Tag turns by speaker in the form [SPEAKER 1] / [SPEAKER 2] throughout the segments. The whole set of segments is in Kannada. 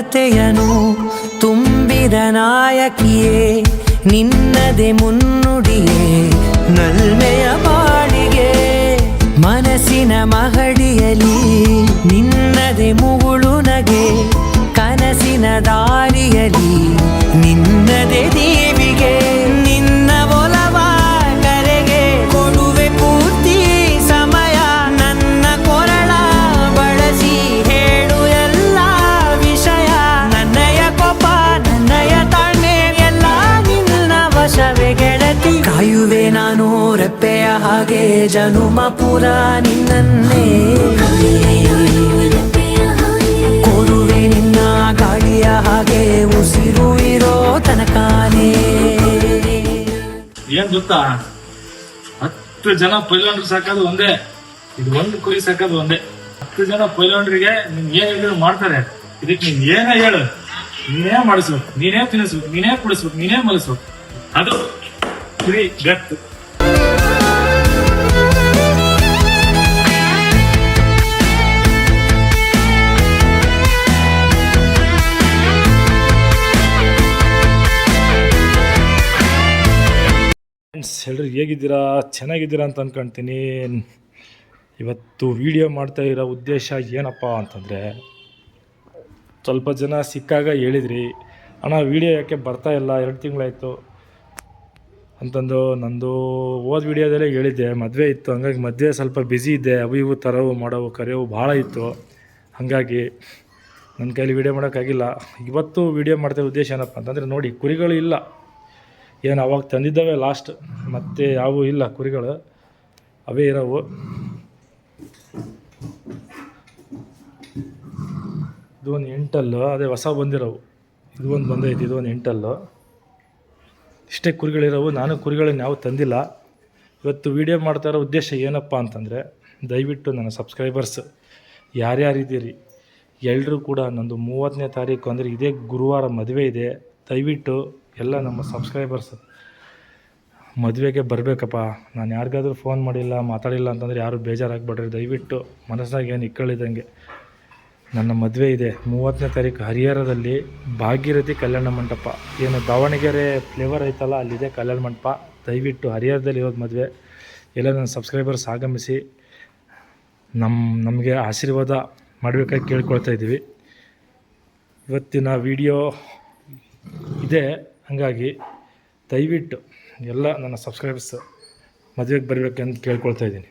[SPEAKER 1] ಮಮತೆಯನು ತುಂಬಿದ ನಾಯಕಿಯೇ ನಿನ್ನದೆ ಮುನ್ನುಡಿಯೇ ನಲ್ಮೆಯ ಬಾಳಿಗೆ ಮನಸ್ಸಿನ ಮಹಡಿಯಲಿ ನಿನ್ನದೆ ಮುಗುಳು ನಗೆ ಕನಸಿನ ದಾರಿಯಲಿ ನಿನ್ನದೆ ದೇವಿಗೆ ನಿನ್ನ ಒಲವ ಕರೆಗೆ ಕೊಡುವೆ ಪೂರ್ತಿ ಸಮಯ ನನ್ನ ಕೊರಳ ಬಳಸಿ ಹೇಳು ಎಲ್ಲ ವಿಷಯ ನನ್ನಯ ಕೋಪ ನನ್ನಯ ತಾಳ್ಮೆ ಎಲ್ಲ ನಿನ್ನ ವಶವೇ ಗೆಳತಿ ಕಾಯುವೆ ನಾನು ರೆಪ್ಪೆಯ ಹಾಗೆ ಜನುಮ ಪುರ ನಿನ್ನನ್ನೇ ಕೋರುವೆ ನಿನ್ನ ಗಾಳಿಯ ಹಾಗೆ ಉಸಿರು ಇರೋ ತನಕಾನೇ.
[SPEAKER 2] ಏನ್ ಗೊತ್ತಾ, 10 ಜನ ಪೈಲವಾನ್ರು ಸಾಕೋದು ಒಂದೇ, ಇದು ಒಂದು ಕುರಿ ಸಾಕೋದು ಒಂದೇ. 10 ಜನ ಪೈಲವಾನ್ರಿಗೆ ನೀನ್ ಏನ್ ಹೇಳಿದ್ರು ಮಾಡ್ತಾರೆ. ಇದಕ್ಕೆ ನೀನ್ ಏನೇ ಹೇಳು, ನೀನೇ ಮಾಡಿಸ್ಬೇಕು, ನೀನೇ ತಿನ್ನಿಸ್ಬೇಕು, ನೀನೇ ಕುಡಿಸ್ಬೇಕು, ನೀನೇ ಮಲಿಸ್ಬೇಕು. ಅದು ಕುರಿ ಗತ್ತು. ಎಲ್ಲರೂ ಹೇಗಿದ್ದೀರಾ? ಚೆನ್ನಾಗಿದ್ದೀರಾ ಅಂತ ಅಂದ್ಕೊಳ್ತೀನಿ. ಇವತ್ತು ವಿಡಿಯೋ ಮಾಡ್ತಾ ಇರೋ ಉದ್ದೇಶ ಏನಪ್ಪ ಅಂತಂದರೆ, ಸ್ವಲ್ಪ ಜನ ಸಿಕ್ಕಾಗ ಹೇಳಿದ್ರಿ ಅಣ್ಣ ವಿಡಿಯೋ ಯಾಕೆ ಬರ್ತಾ ಇಲ್ಲ, 2 ತಿಂಗಳಾಯಿತು ಅಂತಂದು. ನಂದು ಹೋದ ವಿಡಿಯೋದಲ್ಲೇ ಹೇಳಿದ್ದೆ, ಮದುವೆ ಇತ್ತು, ಹಂಗಾಗಿ ಮದುವೆ ಸ್ವಲ್ಪ ಬ್ಯುಸಿ ಇದ್ದೆ, ಅವು ಇವು ತರವು ಮಾಡೋವು ಕರೆಯೋವು ಭಾಳ ಇತ್ತು, ಹಾಗಾಗಿ ನನ್ನ ಕೈಲಿ ವಿಡಿಯೋ ಮಾಡೋಕ್ಕಾಗಿಲ್ಲ. ಇವತ್ತು ವಿಡಿಯೋ ಮಾಡ್ತಾ ಉದ್ದೇಶ ಏನಪ್ಪ ಅಂತಂದರೆ, ನೋಡಿ ಕುರಿಗಳು ಇಲ್ಲ, ಏನು ಅವಾಗ ತಂದಿದ್ದಾವೆ ಲಾಸ್ಟ್, ಮತ್ತು ಯಾವೂ ಇಲ್ಲ ಕುರಿಗಳು, ಅವೇ ಇರೋವು. ಇದು ಒಂದು 8 ಅದೇ ಹೊಸ ಬಂದಿರೋವು, ಇದು ಒಂದು ಬಂದೈತಿ, ಇದು ಒಂದು 8 ಇಷ್ಟೇ ಕುರಿಗಳಿರೋವು. ನಾನು ಕುರಿಗಳನ್ನ ಯಾವ ತಂದಿಲ್ಲ. ಇವತ್ತು ವಿಡಿಯೋ ಮಾಡ್ತಾ ಇರೋ ಉದ್ದೇಶ ಏನಪ್ಪ ಅಂತಂದರೆ, ದಯವಿಟ್ಟು ನನ್ನ ಸಬ್ಸ್ಕ್ರೈಬರ್ಸ್ ಯಾರ್ಯಾರಿದ್ದೀರಿ ಎಲ್ಲರೂ ಕೂಡ ನಂದು 30ನೇ ತಾರೀಕು ಅಂದರೆ ಇದೇ ಗುರುವಾರ ಮದುವೆ ಇದೆ. ದಯವಿಟ್ಟು ಎಲ್ಲ ನಮ್ಮ ಸಬ್ಸ್ಕ್ರೈಬರ್ಸ್ ಮದುವೆಗೆ ಬರಬೇಕಪ್ಪ. ನಾನು ಯಾರಿಗಾದ್ರೂ ಫೋನ್ ಮಾಡಿಲ್ಲ ಮಾತಾಡಿಲ್ಲ ಅಂತಂದರೆ ಯಾರು ಬೇಜಾರಾಗ್ಬೇಡ್ರಿ. ದಯವಿಟ್ಟು ಮನಸ್ಸಾಗ ಏನು ಇಕ್ಕಳಿದಂಗೆ, ನನ್ನ ಮದುವೆ ಇದೆ 30ನೇ ತಾರೀಕು ಹರಿಹರದಲ್ಲಿ ಭಾಗೀರಥಿ ಕಲ್ಯಾಣ ಮಂಟಪ, ಏನು ದಾವಣಗೆರೆ ಫ್ಲೇವರ್ ಐತಲ್ಲ ಅಲ್ಲಿದೆ ಕಲ್ಯಾಣ ಮಂಟಪ. ದಯವಿಟ್ಟು ಹರಿಹರದಲ್ಲಿ ಇರೋದು ಮದುವೆ. ಎಲ್ಲ ನನ್ನ ಸಬ್ಸ್ಕ್ರೈಬರ್ಸ್ ಆಗಮಿಸಿ ನಮಗೆ ಆಶೀರ್ವಾದ ಮಾಡಬೇಕಾಗಿ ಕೇಳ್ಕೊಳ್ತಾ ಇದ್ದೀವಿ. ಇವತ್ತಿನ ವಿಡಿಯೋ ಇದೆ, ಹಾಗಾಗಿ ದಯವಿಟ್ಟು ಎಲ್ಲ ನನ್ನ ಸಬ್ಸ್ಕ್ರೈಬರ್ಸ್ ಮದುವೆಗೆ ಬರಬೇಕಂತ ಕೇಳ್ಕೊಳ್ತಾ ಇದ್ದೀನಿ.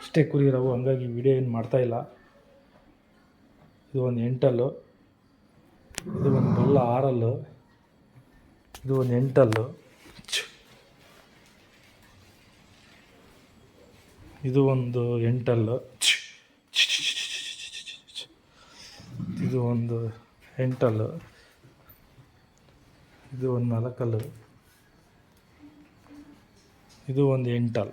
[SPEAKER 2] ಇಷ್ಟೇ ಕುರಿ ಇರೋವು, ಹಂಗಾಗಿ ವಿಡಿಯೋ ಏನು ಮಾಡ್ತಾಯಿಲ್ಲ. ಇದು ಒಂದು 8, ಇದು ಒಂದು ಬಲ್ಲ 6, ಇದು ಒಂದು 8, ಇದು ಒಂದು 8, ಇದು ಒಂದು 8, ಇದು ಒಂದು 4, ಇದು ಒಂದು 8.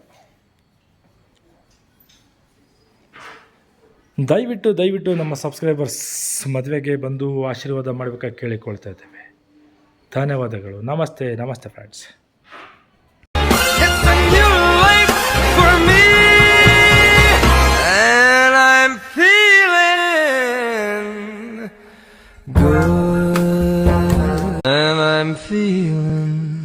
[SPEAKER 2] ದಯವಿಟ್ಟು ನಮ್ಮ ಸಬ್ಸ್ಕ್ರೈಬರ್ಸ್ ಮದುವೆಗೆ ಬಂದು ಆಶೀರ್ವಾದ ಮಾಡಬೇಕಾಗಿ ಕೇಳಿಕೊಳ್ತಾ ಇದ್ದೇವೆ. ಧನ್ಯವಾದಗಳು. ನಮಸ್ತೆ ಫ್ರೆಂಡ್ಸ್.
[SPEAKER 3] And I'm feeling